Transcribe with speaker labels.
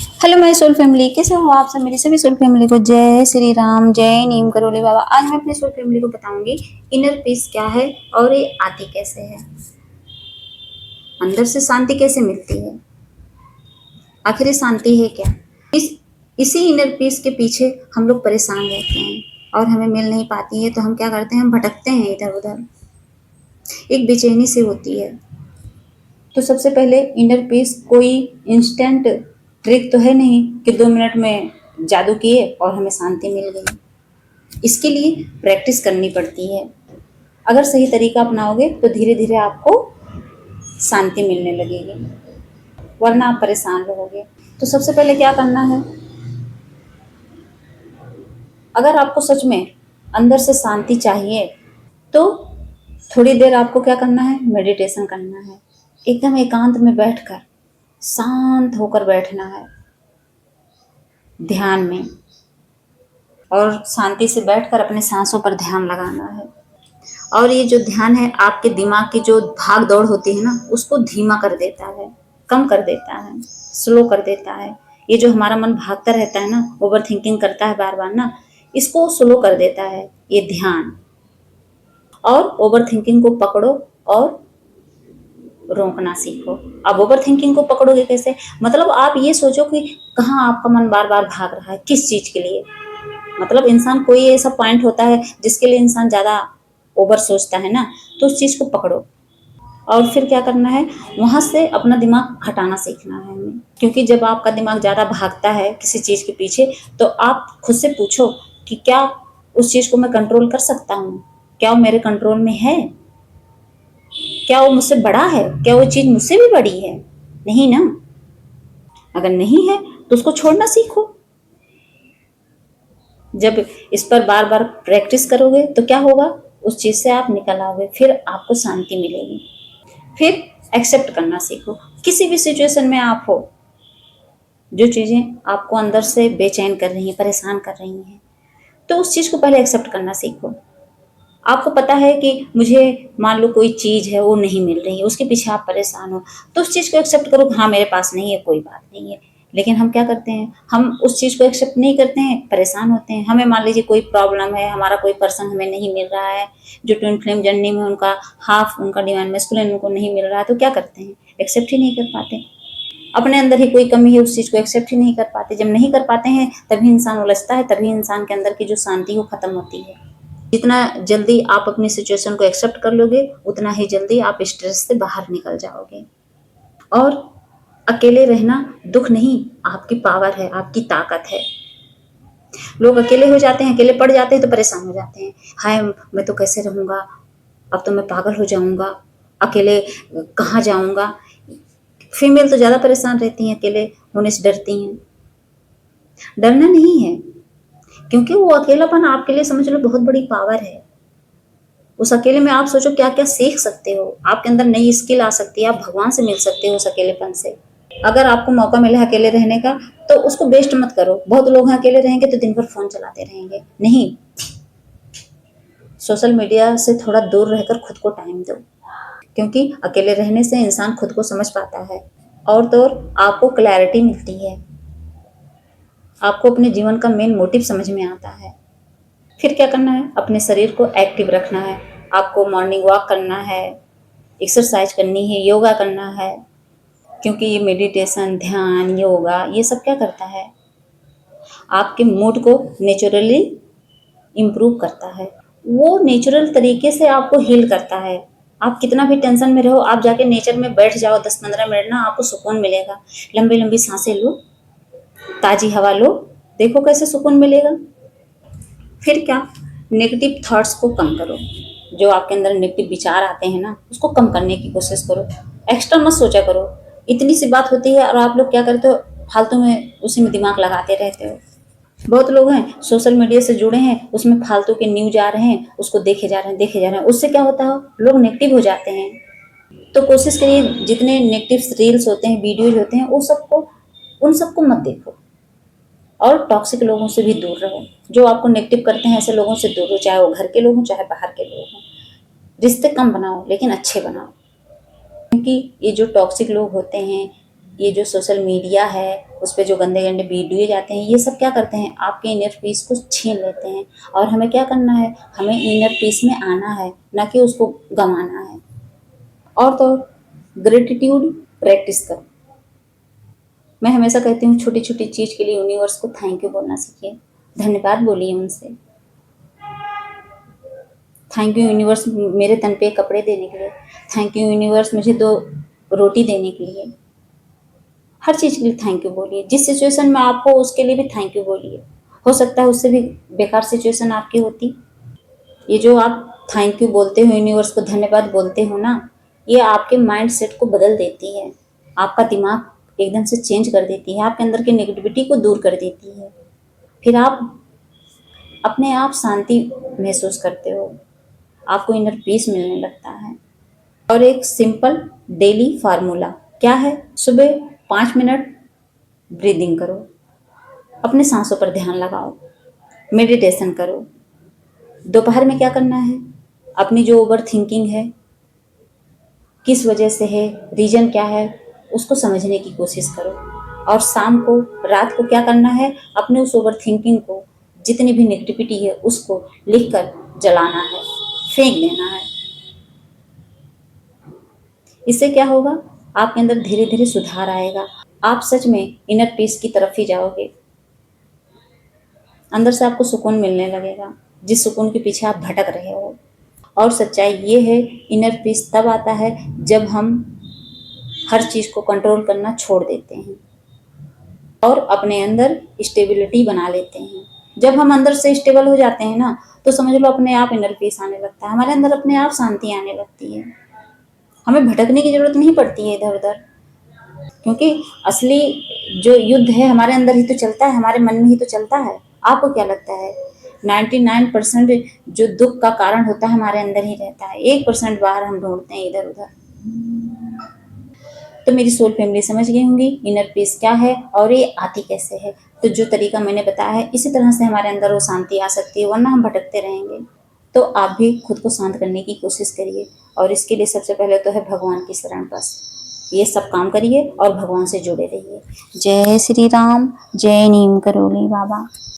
Speaker 1: Hello my soul family, कैसे हो आप सब। मेरी सभी सोल फैमिली को जय श्री राम, जय नीम करोली बाबा। आज मैं अपनी सोल फैमिली को बताऊंगी इनर पीस क्या है और ये आती कैसे है, अंदर से शांति कैसे मिलती है, आखिर ये शांति है क्या। इसी इनर पीस के पीछे हम लोग परेशान रहते हैं और हमें मिल नहीं पाती है, तो हम क्या करते हैं, हम भटकते हैं इधर उधर, एक बेचैनी से होती है। तो सबसे पहले इनर पीस कोई इंस्टेंट ट्रिक तो है नहीं कि 2 मिनट में जादू किए और हमें शांति मिल गई। इसके लिए प्रैक्टिस करनी पड़ती है। अगर सही तरीका अपनाओगे तो धीरे धीरे आपको शांति मिलने लगेगी, वरना आप परेशान रहोगे। तो सबसे पहले क्या करना है, अगर आपको सच में अंदर से शांति चाहिए तो थोड़ी देर आपको क्या करना है, मेडिटेशन करना है। एकदम एकांत में बैठकर, शांत होकर बैठना है ध्यान में, और शांति से बैठकर अपने सांसों पर ध्यान लगाना है। और ये जो ध्यान है आपके दिमाग की जो भाग दौड़ होती है ना, उसको धीमा कर देता है, कम कर देता है, स्लो कर देता है। ये जो हमारा मन भागता रहता है ना, ओवर थिंकिंग करता है बार बार ना, इसको स्लो कर देता है ये ध्यान। और ओवर थिंकिंग को पकड़ो और रोकना सीखो। अब ओवर थिंकिंग को पकड़ोगे कैसे, मतलब आप ये सोचो कि कहाँ आपका मन बार बार भाग रहा है, किस चीज के लिए। मतलब इंसान कोई ऐसा पॉइंट होता है जिसके लिए इंसान ज्यादा ओवर सोचता है ना, तो उस चीज को पकड़ो और फिर क्या करना है, वहां से अपना दिमाग हटाना सीखना है हमें। क्योंकि जब आपका दिमाग ज्यादा भागता है किसी चीज के पीछे, तो आप खुद से पूछो कि क्या उस चीज को मैं कंट्रोल कर सकता हूँ, क्या वो मेरे कंट्रोल में है, क्या वो मुझसे बड़ा है, क्या वो चीज मुझसे भी बड़ी है। नहीं ना, अगर नहीं है तो उसको छोड़ना सीखो। जब इस पर बार बार प्रैक्टिस करोगे तो क्या होगा, उस चीज से आप निकल आओगे, फिर आपको शांति मिलेगी। फिर एक्सेप्ट करना सीखो। किसी भी सिचुएशन में आप हो, जो चीजें आपको अंदर से बेचैन कर रही हैं, परेशान कर रही हैं, तो उस चीज को पहले एक्सेप्ट करना सीखो। आपको पता है कि मुझे मान लो कोई चीज है वो नहीं मिल रही है, उसके पीछे आप परेशान हो, तो उस चीज को एक्सेप्ट करो, हाँ मेरे पास नहीं है, कोई बात नहीं है। लेकिन हम क्या करते हैं, हम उस चीज को एक्सेप्ट नहीं करते हैं, परेशान होते हैं। हमें मान लीजिए कोई प्रॉब्लम है, हमारा कोई पर्सन हमें नहीं मिल रहा है, जो ट्विन फ्लेम जर्नी में उनका हाफ, उनका डिवाइन मैस्कुलिन उनको नहीं मिल रहा है, तो क्या करते हैं, एक्सेप्ट ही नहीं कर पाते। अपने अंदर ही कोई कमी है, उस चीज को एक्सेप्ट ही नहीं कर पाते। जब नहीं कर पाते हैं तभी इंसान उलझता है, तभी इंसान के अंदर की जो शांति वो खत्म होती है। जितना जल्दी आप अपनी सिचुएशन को एक्सेप्ट कर लोगे, उतना ही जल्दी आप स्ट्रेस से बाहर निकल जाओगे। और अकेले रहना दुख नहीं, आपकी पावर है, आपकी ताकत है। लोग अकेले हो जाते हैं, अकेले पड़ जाते हैं तो परेशान हो जाते हैं, हाय मैं तो कैसे रहूंगा, अब तो मैं पागल हो जाऊंगा, अकेले कहाँ जाऊंगा। फीमेल तो ज्यादा परेशान रहती हैं, अकेले होने से डरती हैं। डरना नहीं है, क्योंकि वो अकेलापन आपके लिए समझ लो बहुत बड़ी पावर है। उस अकेले में आप सोचो क्या क्या सीख सकते हो, आपके अंदर नई स्किल आ सकती है, आप भगवान से मिल सकते हो उस अकेलेपन से। अगर आपको मौका मिले अकेले रहने का तो उसको वेस्ट मत करो। बहुत लोग हैं अकेले रहेंगे तो दिन भर फोन चलाते रहेंगे, नहीं, सोशल मीडिया से थोड़ा दूर रहकर खुद को टाइम दो। क्योंकि अकेले रहने से इंसान खुद को समझ पाता है, और तो और आपको क्लैरिटी मिलती है, आपको अपने जीवन का मेन मोटिव समझ में आता है। फिर क्या करना है, अपने शरीर को एक्टिव रखना है। आपको मॉर्निंग वॉक करना है, एक्सरसाइज करनी है, योगा करना है। क्योंकि ये मेडिटेशन, ध्यान, योगा, ये सब क्या करता है, आपके मूड को नेचुरली इम्प्रूव करता है। वो नेचुरल तरीके से आपको हील करता है। आप कितना भी टेंशन में रहो, आप जाके नेचर में बैठ जाओ 10-15 मिनट ना, आपको सुकून मिलेगा। लंबी लंबी सांसें लो, ताजी हवा लो, देखो कैसे सुकून मिलेगा। फिर क्या, नेगेटिव थॉट्स को कम करो। जो आपके अंदर नेगेटिव विचार आते हैं ना, उसको कम करने की कोशिश करो। एक्स्ट्रा मत सोचा करो। इतनी सी बात होती है और आप लोग क्या करते हो, फालतू में उसी में दिमाग लगाते रहते हो। बहुत लोग हैं सोशल मीडिया से जुड़े हैं, उसमें फालतू के न्यूज आ रहे हैं, उसको देखे जा रहे हैं, देखे जा रहे हैं। उससे क्या होता है, लोग नेगेटिव हो जाते हैं। तो कोशिश करिए जितने नेगेटिव रील्स होते हैं, वीडियोज होते हैं, वो सबको, उन सबको मत देखो। और टॉक्सिक लोगों से भी दूर रहो। जो आपको नेगेटिव करते हैं ऐसे लोगों से दूर हो, चाहे वो घर के लोग हों चाहे बाहर के लोग हों। रिश्ते कम बनाओ लेकिन अच्छे बनाओ। क्योंकि ये जो टॉक्सिक लोग होते हैं, ये जो सोशल मीडिया है उस पे जो गंदे गंदे वीडियो जाते हैं, ये सब क्या करते हैं, आपके इनर पीस को छीन लेते हैं। और हमें क्या करना है, हमें इनर पीस में आना है, ना कि उसको गंवाना है। और तो ग्रेटिट्यूड प्रैक्टिस करो। मैं हमेशा कहती हूँ छोटी छोटी चीज़ के लिए यूनिवर्स को थैंक यू बोलना सीखिए, धन्यवाद बोलिए उनसे। थैंक यू यूनिवर्स मेरे तन पे कपड़े देने के लिए, थैंक यू यूनिवर्स मुझे 2 रोटी देने के लिए। हर चीज़ के लिए थैंक यू बोलिए। जिस सिचुएशन में आप हो उसके लिए भी थैंक यू बोलिए। हो सकता है उससे भी बेकार सिचुएशन आपकी होती। ये जो आप थैंक यू बोलते हो, यूनिवर्स को धन्यवाद बोलते हो ना, ये आपके माइंड सेट को बदल देती है, आपका दिमाग एकदम से चेंज कर देती है, आपके अंदर की नेगेटिविटी को दूर कर देती है। फिर आप अपने आप शांति महसूस करते हो, आपको इनर पीस मिलने लगता है। और एक सिंपल डेली फार्मूला क्या है, सुबह 5 मिनट ब्रीदिंग करो, अपने सांसों पर ध्यान लगाओ, मेडिटेशन करो। दोपहर में क्या करना है, अपनी जो ओवर थिंकिंग है, किस वजह से है, रीजन क्या है, उसको समझने की कोशिश करो। और शाम को, रात को क्या करना है, अपने उस ओवर थिंकिंग को, जितनी भी नेगेटिविटी है उसको लिख कर जलाना है, फेंक देना है। इससे क्या होगा, आपके अंदर धीरे धीरे सुधार आएगा, आप सच में इनर पीस की तरफ ही जाओगे। अंदर से आपको सुकून मिलने लगेगा, जिस सुकून के पीछे आप भटक रहे हो। और सच्चाई ये है, इनर पीस तब आता है जब हम हर चीज़ को कंट्रोल करना छोड़ देते हैं और अपने अंदर स्टेबिलिटी बना लेते हैं। जब हम अंदर से स्टेबल हो जाते हैं ना, तो समझ लो अपने आप इनर पीस आने लगता है, हमारे अंदर अपने आप शांति आने लगती है। हमें भटकने की जरूरत नहीं पड़ती है इधर उधर, क्योंकि असली जो युद्ध है हमारे अंदर ही तो चलता है, हमारे मन में ही तो चलता है। आपको क्या लगता है, 99% जो दुख का कारण होता है हमारे अंदर ही रहता है, 1% बाहर हम ढूंढते हैं इधर उधर। तो मेरी सोल फैमिली समझ गई होंगी इनर पीस क्या है और ये आती कैसे है। तो जो तरीका मैंने बताया है, इसी तरह से हमारे अंदर वो शांति आ सकती है, वरना हम भटकते रहेंगे। तो आप भी खुद को शांत करने की कोशिश करिए, और इसके लिए सबसे पहले तो है भगवान की शरण। बस ये सब काम करिए और भगवान से जुड़े रहिए। जय श्री राम, जय नीम करोली बाबा।